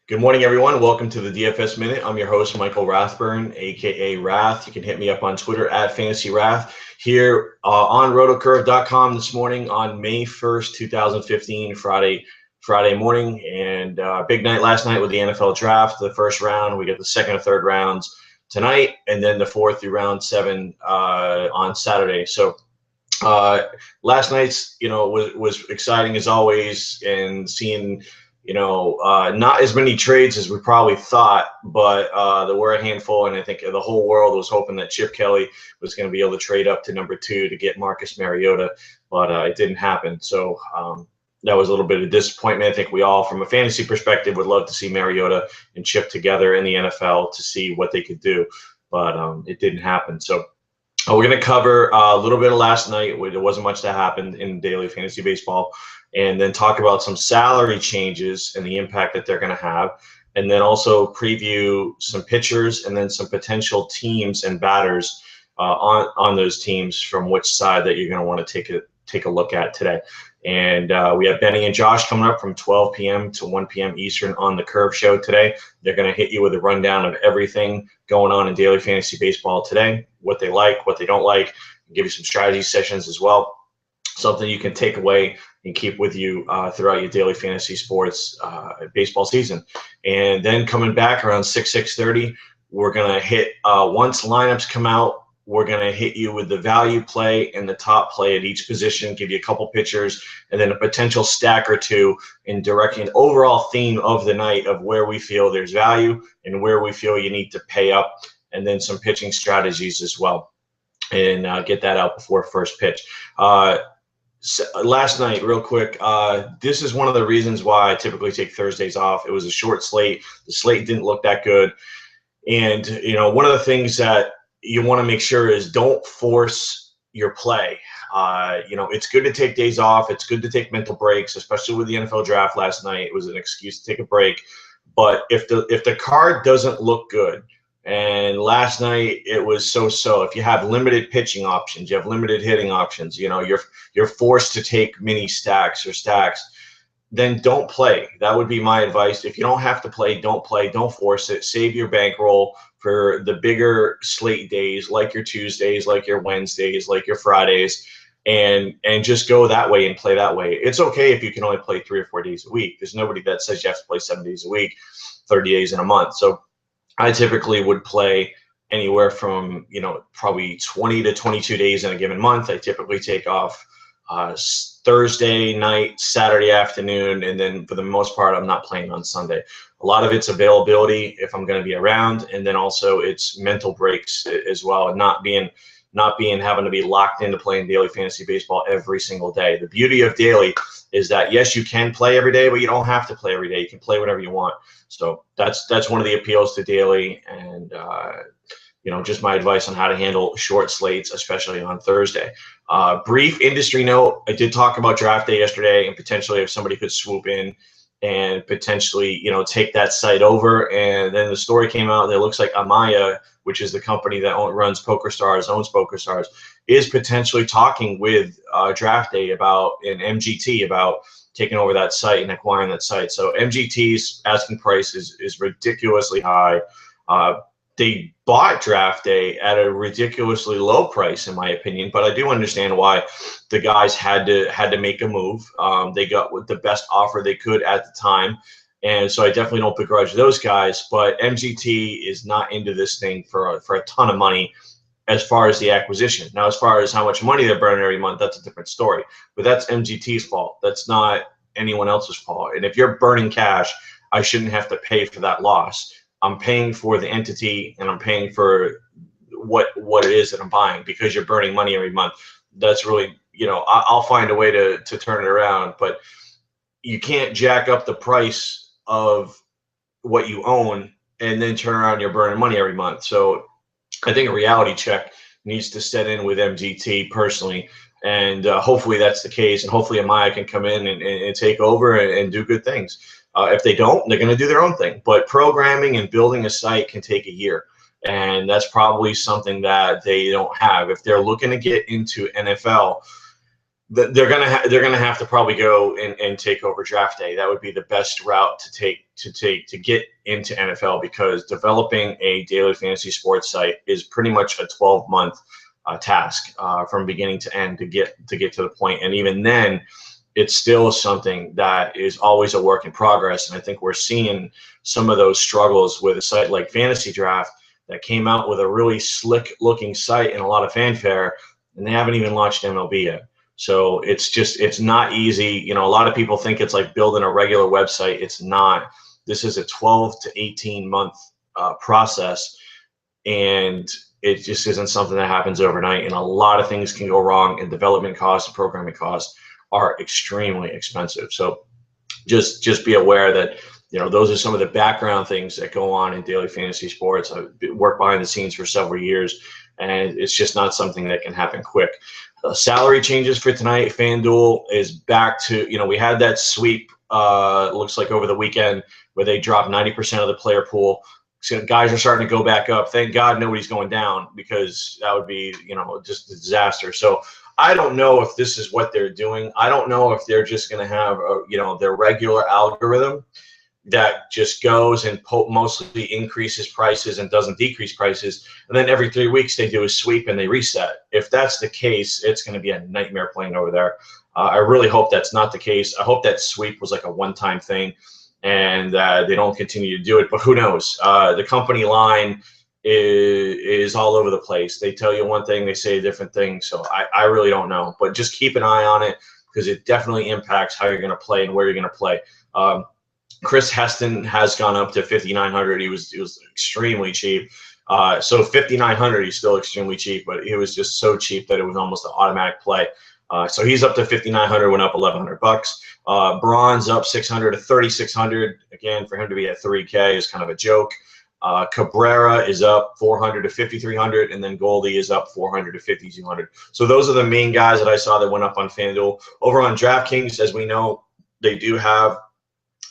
Good morning, everyone. Welcome to the DFS Minute. I'm your host, Michael Rathburn, aka Rath. You can hit me up on Twitter at FantasyWrath. Here on rotocurve.com this morning on May 1st, 2015, Friday morning. And big night last night with the NFL draft, the first round. We get the second and third rounds tonight, and then the fourth through round 7 on Saturday. So last night's, was exciting as always, and seeing not as many trades as we probably thought, but there were a handful, and I think the whole world was hoping that Chip Kelly was going to be able to trade up to number 2 to get Marcus Mariota, but it didn't happen. So that was a little bit of disappointment. I think we all, from a fantasy perspective, would love to see Mariota and Chip together in the NFL to see what they could do, but it didn't happen. So we're going to cover a little bit of last night. There wasn't much that happened in daily fantasy baseball, and then talk about some salary changes and the impact that they're going to have, and then also preview some pitchers and then some potential teams and batters on those teams from which side that you're going to want to take a look at today. And we have Benny and Josh coming up from 12 p.m. to 1 p.m. Eastern on the Curve Show today. They're going to hit you with a rundown of everything going on in daily fantasy baseball today, what they like, what they don't like, give you some strategy sessions as well, something you can take away and keep with you throughout your daily fantasy sports baseball season. And then coming back around 6:30, we're going to hit, once lineups come out, we're going to hit you with the value play and the top play at each position, give you a couple pitchers, and then a potential stack or two in directing an overall theme of the night of where we feel there's value and where we feel you need to pay up, and then some pitching strategies as well, and get that out before first pitch. Last night, real quick, this is one of the reasons why I typically take Thursdays off. It was a short slate. The slate didn't look that good. And, one of the things that you want to make sure is don't force your play. It's good to take days off. It's good to take mental breaks, especially with the NFL draft last night. It was an excuse to take a break. But if the card doesn't look good, and last night it was so-so. If you have limited pitching options, you have limited hitting options, you're forced to take mini stacks or stacks, then don't play. That would be my advice. If you don't have to play, don't play. Don't force it. Save your bankroll for the bigger slate days, like your Tuesdays, like your Wednesdays, like your Fridays, and just go that way and play that way. It's okay if you can only play 3 or 4 days a week. There's nobody that says you have to play 7 days a week, 30 days in a month. So I typically would play anywhere from, probably 20 to 22 days in a given month. I typically take off Thursday night, Saturday afternoon, and then for the most part, I'm not playing on Sunday. A lot of it's availability if I'm going to be around, and then also it's mental breaks as well, and not being having to be locked into playing daily fantasy baseball every single day. The beauty of daily is that, yes, you can play every day, but you don't have to play every day. You can play whenever you want. So that's one of the appeals to daily, and just my advice on how to handle short slates, especially on Thursday. Brief industry note: I did talk about draft day yesterday, and potentially if somebody could swoop in and potentially take that site over. And then the story came out that it looks like Amaya, which is the company that owns PokerStars, is potentially talking with draft day about an MGT about taking over that site and acquiring that site. So MGT's asking price is ridiculously high. They bought draft day at a ridiculously low price, in my opinion, but I do understand why the guys had to make a move. They got the best offer they could at the time, and so I definitely don't begrudge those guys. But MGT is not into this thing for a ton of money as far as the acquisition. Now, as far as how much money they're burning every month, that's a different story. But that's MGT's fault. That's not anyone else's fault. And if you're burning cash, I shouldn't have to pay for that loss. I'm paying for the entity, and I'm paying for what it is that I'm buying, because you're burning money every month. That's really, I'll find a way to turn it around, but you can't jack up the price of what you own and then turn around and you're burning money every month. So I think a reality check needs to set in with MGT personally, and hopefully that's the case, and hopefully Amaya can come in and take over and do good things. If they don't, they're going to do their own thing. But programming and building a site can take a year, and that's probably something that they don't have. If they're looking to get into NFL, they're gonna have to probably go and take over draft day. That would be the best route to take to get into NFL, because developing a daily fantasy sports site is pretty much a 12-month task from beginning to end to get to the point. And even then, it's still something that is always a work in progress. And I think we're seeing some of those struggles with a site like Fantasy Draft that came out with a really slick looking site and a lot of fanfare, and they haven't even launched MLB yet. So it's not easy. You know, a lot of people think it's like building a regular website. It's not. This is a 12 to 18 month process, and it just isn't something that happens overnight. And a lot of things can go wrong, and development costs and programming costs are extremely expensive. So just be aware that, you know, those are some of the background things that go on in daily fantasy sports. I've worked behind the scenes for several years, and it's just not something that can happen quick. Salary changes for tonight. FanDuel is back to, you know, we had that sweep, looks like over the weekend, where they dropped 90% of the player pool. So guys are starting to go back up. Thank God nobody's going down, because that would be, you know, just a disaster. So I don't know if this is what they're doing. I don't know if they're just going to have, you know, their regular algorithm that just goes and mostly increases prices and doesn't decrease prices. And then every 3 weeks they do a sweep and they reset. If that's the case, it's going to be a nightmare playing over there. I really hope that's not the case. I hope that sweep was like a one-time thing and they don't continue to do it. But who knows? The company line is all over the place. They tell you one thing, they say a different thing. So I really don't know. But just keep an eye on it, because it definitely impacts how you're going to play and where you're going to play. Chris Heston has gone up to 5,900. He was extremely cheap. So 5,900, he's still extremely cheap, but he was just so cheap that it was almost an automatic play. So he's up to 5,900, went up $1,100. Braun's up 600 to 3,600. Again, for him to be at 3K is kind of a joke. Cabrera is up 400 to 5,300, and then Goldie is up 400 to 5,200. So those are the main guys that I saw that went up on FanDuel. Over on DraftKings, as we know, they do have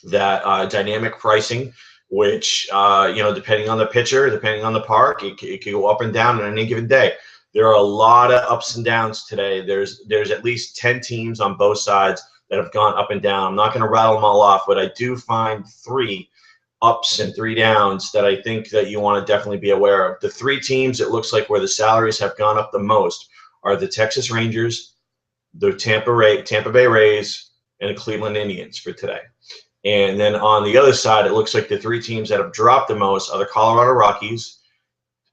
that dynamic pricing, which, you know, depending on the pitcher, depending on the park, it can go up and down on any given day. There are a lot of ups and downs today. There's at least 10 teams on both sides that have gone up and down. I'm not going to rattle them all off, but I do find 3 ups and 3 downs that I think that you want to definitely be aware of. The 3 teams, it looks like, where the salaries have gone up the most are the Texas Rangers, the Tampa Bay Rays, and the Cleveland Indians for today. And then on the other side, it looks like the 3 teams that have dropped the most are the Colorado Rockies,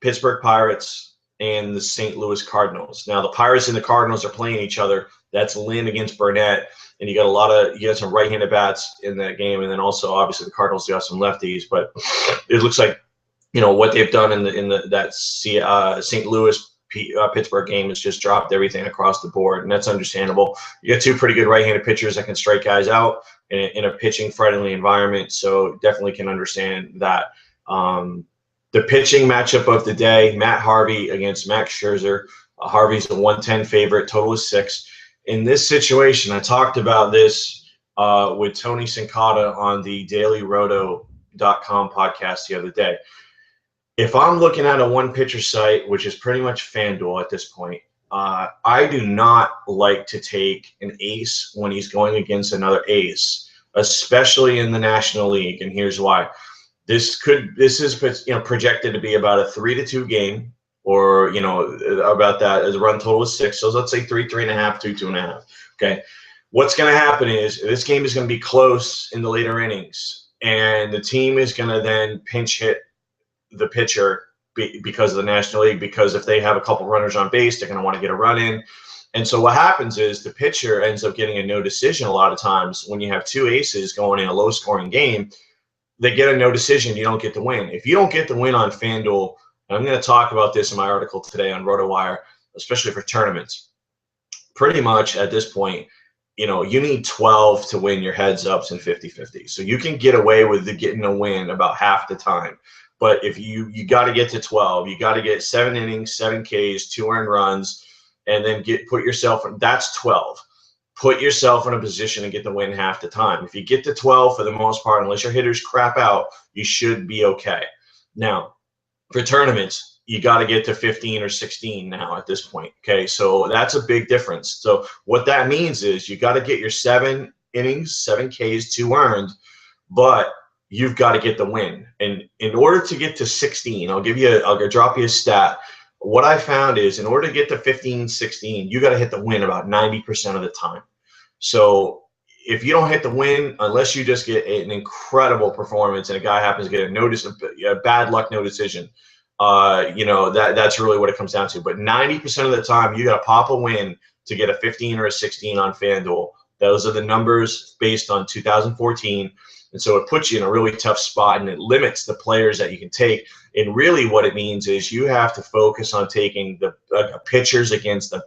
Pittsburgh Pirates, and the St. Louis Cardinals. Now, the Pirates and the Cardinals are playing each other. That's Lynn against Burnett, and you got some right-handed bats in that game, and then also obviously the Cardinals do have some lefties. But it looks like, you know, what they've done in that St. Louis Pittsburgh game has just dropped everything across the board, and that's understandable. You got 2 pretty good right-handed pitchers that can strike guys out in a pitching-friendly environment, so definitely can understand that. The pitching matchup of the day, Matt Harvey against Max Scherzer. Harvey's a 110 favorite, total is 6. In this situation, I talked about this with Tony Sincata on the dailyroto.com podcast the other day. If I'm looking at a one-pitcher site, which is pretty much FanDuel at this point, I do not like to take an ace when he's going against another ace, especially in the National League, and here's why. This is, you know, projected to be about a 3-2 game, or, you know, about that, as a run total is 6. So let's say 3, 3.5, 2, 2.5. Okay. What's going to happen is this game is going to be close in the later innings, and the team is going to then pinch hit the pitcher because of the National League, because if they have a couple runners on base, they're going to want to get a run in. And so what happens is the pitcher ends up getting a no decision a lot of times. When you have 2 aces going in a low-scoring game, they get a no decision, you don't get the win. If you don't get the win on FanDuel, and I'm going to talk about this in my article today on RotoWire, especially for tournaments, pretty much at this point, you know, you need 12 to win your heads-ups and 50-50. So you can get away with getting a win about half the time. But if you got to get to 12, you got to get 7 innings, 7 Ks, 2 earned runs, and then put yourself – that's 12. Put yourself in a position to get the win half the time. If you get to 12 for the most part, unless your hitters crap out, you should be okay. Now, for tournaments, you got to get to 15 or 16 now at this point. Okay, so that's a big difference. So what that means is you got to get your 7 innings, 7 Ks, 2 earned, but you've got to get the win. And in order to get to 16, I'll drop you a stat. What I found is in order to get to 15, 16, you got to hit the win about 90% of the time. So if you don't hit the win, unless you just get an incredible performance and a guy happens to get a bad luck, no decision, that's really what it comes down to. But 90% of the time, you got to pop a win to get a 15 or a 16 on FanDuel. Those are the numbers based on 2014. And so it puts you in a really tough spot, and it limits the players that you can take. And really what it means is you have to focus on taking the pitchers against the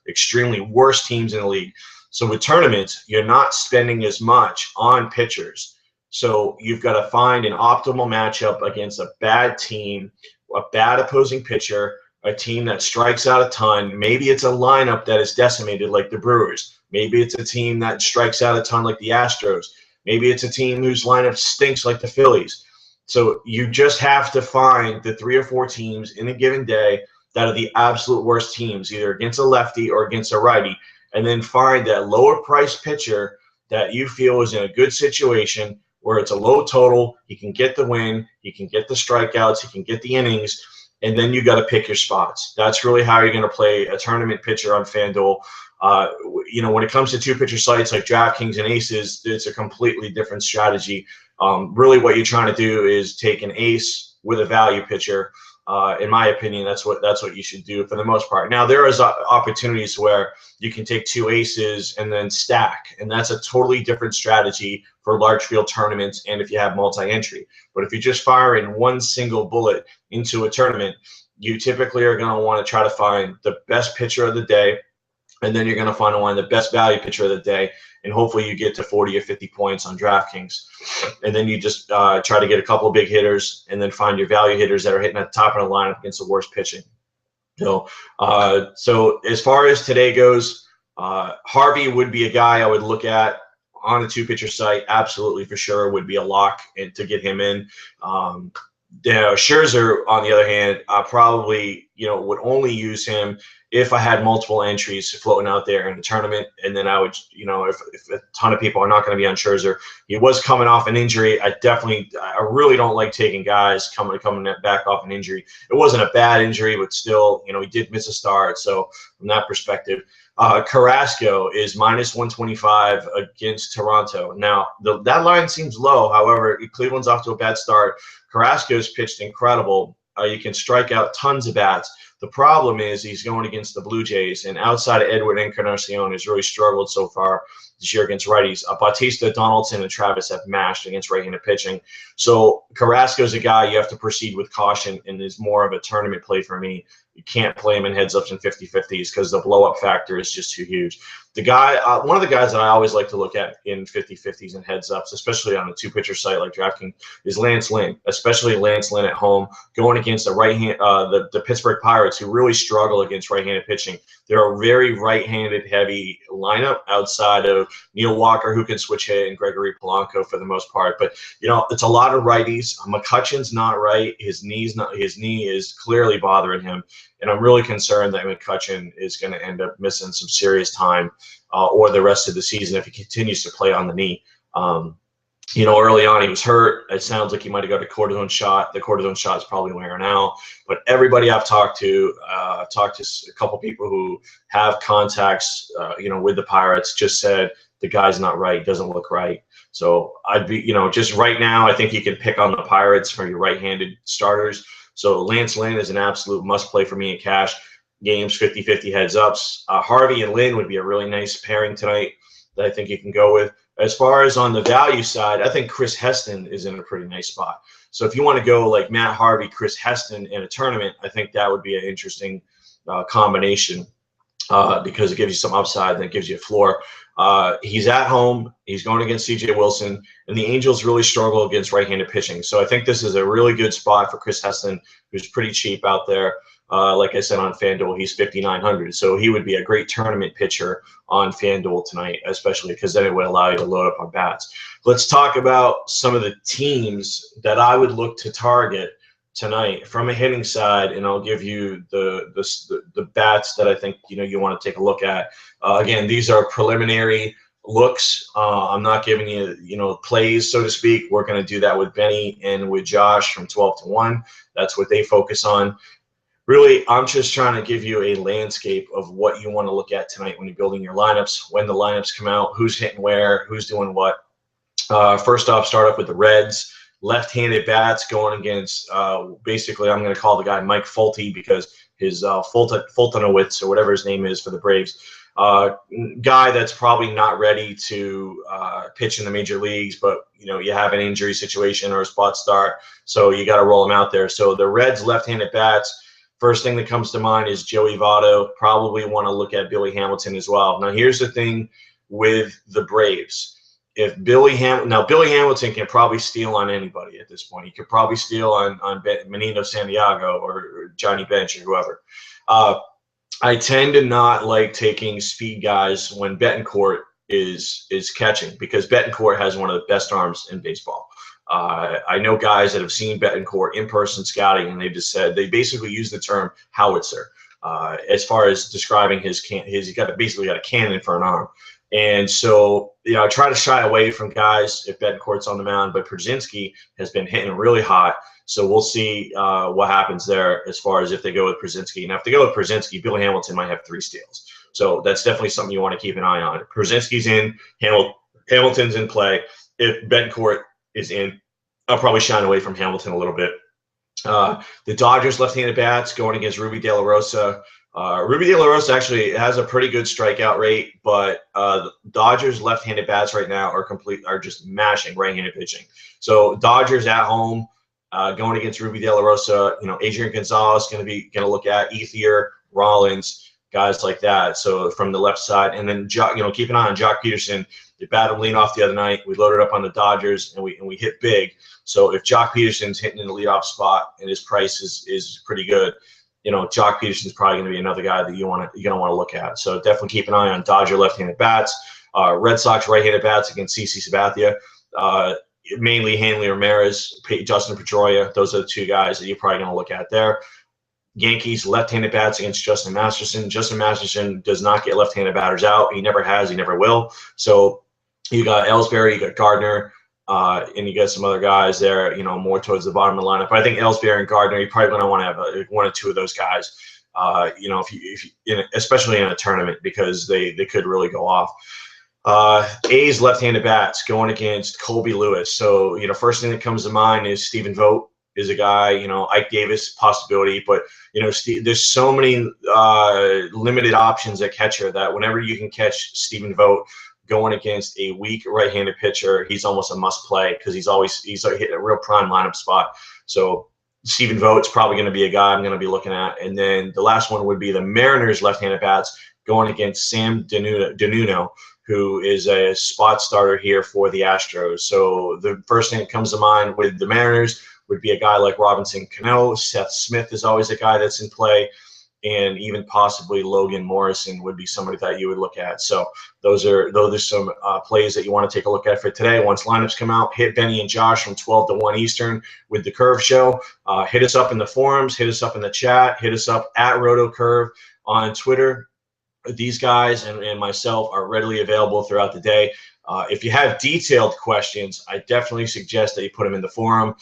extremely worst teams in the league. So with tournaments, you're not spending as much on pitchers. So you've got to find an optimal matchup against a bad team, a bad opposing pitcher, a team that strikes out a ton. Maybe it's a lineup that is decimated like the Brewers. Maybe it's a team that strikes out a ton like the Astros. Maybe it's a team whose lineup stinks like the Phillies. So you just have to find the 3 or 4 teams in a given day that are the absolute worst teams, either against a lefty or against a righty, and then find that lower price pitcher that you feel is in a good situation where it's a low total, he can get the win, he can get the strikeouts, he can get the innings, and then you got to pick your spots. That's really how you're going to play a tournament pitcher on FanDuel. When it comes to 2-pitcher sites like DraftKings and Aces, it's a completely different strategy. Really what you're trying to do is take an ace with a value pitcher. In my opinion, that's what you should do for the most part. Now, there is opportunities where you can take 2 aces and then stack, and that's a totally different strategy for large field tournaments and if you have multi-entry. But if you just fire in one single bullet into a tournament, you typically are going to want to try to find the best pitcher of the day, and then you're going to find the best value pitcher of the day, and hopefully you get to 40 or 50 points on DraftKings. And then you just try to get a couple of big hitters and then find your value hitters that are hitting at the top of the lineup against the worst pitching. So as far as today goes, Harvey would be a guy I would look at on a 2-pitcher site. Absolutely, for sure, would be a lock and to get him in. Scherzer, on the other hand, I probably would only use him if I had multiple entries floating out there in the tournament, and then I would, if a ton of people are not going to be on Scherzer. He was coming off an injury. I really don't like taking guys coming back off an injury. It wasn't a bad injury, but still, he did miss a start. So from that perspective, Carrasco is -125 against Toronto. Now, that line seems low. However, Cleveland's off to a bad start. Carrasco's pitched incredible. You can strike out tons of bats. The problem is he's going against the Blue Jays, and outside of Edward Encarnacion has really struggled so far this year against righties. Bautista, Donaldson, and Travis have mashed against right-handed pitching. So Carrasco's a guy you have to proceed with caution, and is more of a tournament play for me. You can't play him in heads-ups and 50-50s because the blow-up factor is just too huge. The guy, one of the guys that I always like to look at in 50-50s and heads-ups, especially on a 2-pitcher site like DraftKings, is Lance Lynn, especially Lance Lynn at home, going against the Pittsburgh Pirates, who really struggle against right-handed pitching. They're a very right-handed heavy lineup outside of Neil Walker, who can switch hit, and Gregory Polanco for the most part. But it's a lot of righties. McCutchen's not right. His knee is clearly bothering him, and I'm really concerned that McCutchen is going to end up missing some serious time or the rest of the season if he continues to play on the knee. Early on he was hurt. It sounds like he might have got a cortisone shot. The cortisone shot is probably wearing out. But everybody I've talked to a couple people who have contacts, with the Pirates, just said the guy's not right. Doesn't look right. So I'd be, just right now, I think you can pick on the Pirates for your right-handed starters. So Lance Lynn is an absolute must-play for me in cash games, 50-50 heads-ups. Harvey and Lynn would be a really nice pairing tonight that I think you can go with. As far as on the value side, I think Chris Heston is in a pretty nice spot. So if you want to go like Matt Harvey, Chris Heston in a tournament, I think that would be an interesting combination because it gives you some upside and it gives you a floor. He's at home. He's going against C.J. Wilson, and the Angels really struggle against right-handed pitching. So I think this is a really good spot for Chris Heston, who's pretty cheap out there. Like I said, on FanDuel, he's 5,900. So he would be a great tournament pitcher on FanDuel tonight, especially because then it would allow you to load up on bats. Let's talk about some of the teams that I would look to target tonight from a hitting side, and I'll give you the bats that I think you want to take a look at. Again, these are preliminary looks. I'm not giving you plays, so to speak. We're going to do that with Benny and with Josh from 12 to 1. That's what they focus on. Really, I'm just trying to give you a landscape of what you want to look at tonight when you're building your lineups, when the lineups come out, who's hitting where, who's doing what. First off, start off with the Reds. Left-handed bats going against, basically, I'm going to call the guy Mike Fulte because his Fultonowitz or whatever his name is for the Braves. Guy that's probably not ready to pitch in the major leagues, but you have an injury situation or a spot start, so you got to roll him out there. So the Reds left-handed bats, first thing that comes to mind is Joey Votto. Probably want to look at Billy Hamilton as well. Now here's the thing with the Braves. If Billy Hamilton can probably steal on anybody at this point. He could probably steal on Menino Santiago or Johnny Bench or whoever. I tend to not like taking speed guys when Betancourt is catching, because Betancourt has one of the best arms in baseball. I know guys that have seen Betancourt in person scouting, and they basically use the term howitzer as far as describing he's basically got a cannon for an arm. And so, I try to shy away from guys if Betancourt's on the mound, but Przinsky has been hitting really hot. So we'll see what happens there as far as if they go with Przinsky. Now, if they go with Przinsky, Billy Hamilton might have 3 steals. So that's definitely something you want to keep an eye on. If Przinsky's in, Hamilton's in play. If Betancourt is in, I'll probably shine away from Hamilton a little bit. The Dodgers left-handed bats going against Ruby De La Rosa. Ruby De La Rosa actually has a pretty good strikeout rate, but the Dodgers left-handed bats right now are just mashing right-handed pitching. So Dodgers at home going against Ruby De La Rosa. Adrian Gonzalez going to look at Ethier, Rollins, guys like that. So from the left side, and then keep an eye on Jock Peterson. They batted him lead off the other night. We loaded up on the Dodgers and we hit big. So if Jock Peterson's hitting in the leadoff spot and his price is pretty good, Jock Peterson's probably going to be another guy that you're going to want to look at. So definitely keep an eye on Dodger left-handed bats. Red Sox right-handed bats against CC Sabathia. Mainly Hanley Ramirez, Justin Pedroia. Those are the 2 guys that you're probably going to look at there. Yankees left-handed bats against Justin Masterson. Justin Masterson does not get left-handed batters out. He never has. He never will. So you got Ellsbury, you got Gardner, and you got some other guys there, more towards the bottom of the lineup. But I think Ellsbury and Gardner, you're probably going to want to have 1 or 2 of those guys, especially in a tournament, because they could really go off. A's left-handed bats going against Colby Lewis. So, first thing that comes to mind is Stephen Vogt is a guy, Ike Davis possibility, but there's so many limited options at catcher that whenever you can catch Stephen Vogt going against a weak right-handed pitcher, he's almost a must play, because he's hitting a real prime lineup spot. So Stephen Vogt's probably going to be a guy I'm going to be looking at. And then the last one would be the Mariners left-handed bats going against Sam Denuno, who is a spot starter here for the Astros. So the first thing that comes to mind with the Mariners would be a guy like Robinson Cano. Seth Smith is always a guy that's in play, and even possibly Logan Morrison would be somebody that you would look at. So those are some plays that you want to take a look at for today. Once lineups come out, hit Benny and Josh from 12 to 1 Eastern with the Curve Show. Hit us up in the forums, hit us up in the chat, hit us up at RotoCurve on Twitter. These guys and myself are readily available throughout the day. If you have detailed questions, I definitely suggest that you put them in the forum.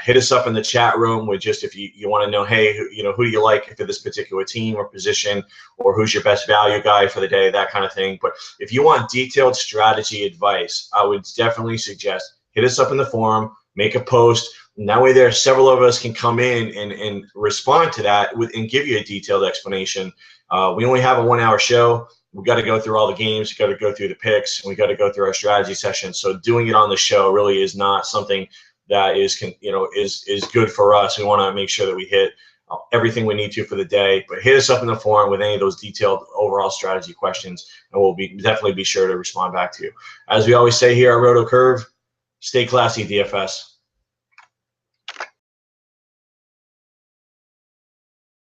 Hit us up in the chat room with just if you want to know, hey, who do you like for this particular team or position, or who's your best value guy for the day, that kind of thing. But if you want detailed strategy advice, I would definitely suggest hit us up in the forum, make a post. And that way there, several of us can come in and respond to that and give you a detailed explanation. We only have a 1-hour show. We got to go through all the games. We got to go through the picks, and we got to go through our strategy session. So doing it on the show really is not something that is good for us. We want to make sure that we hit everything we need to for the day. But hit us up in the forum with any of those detailed overall strategy questions, and we'll definitely be sure to respond back to you. As we always say here at RotoCurve, stay classy, DFS.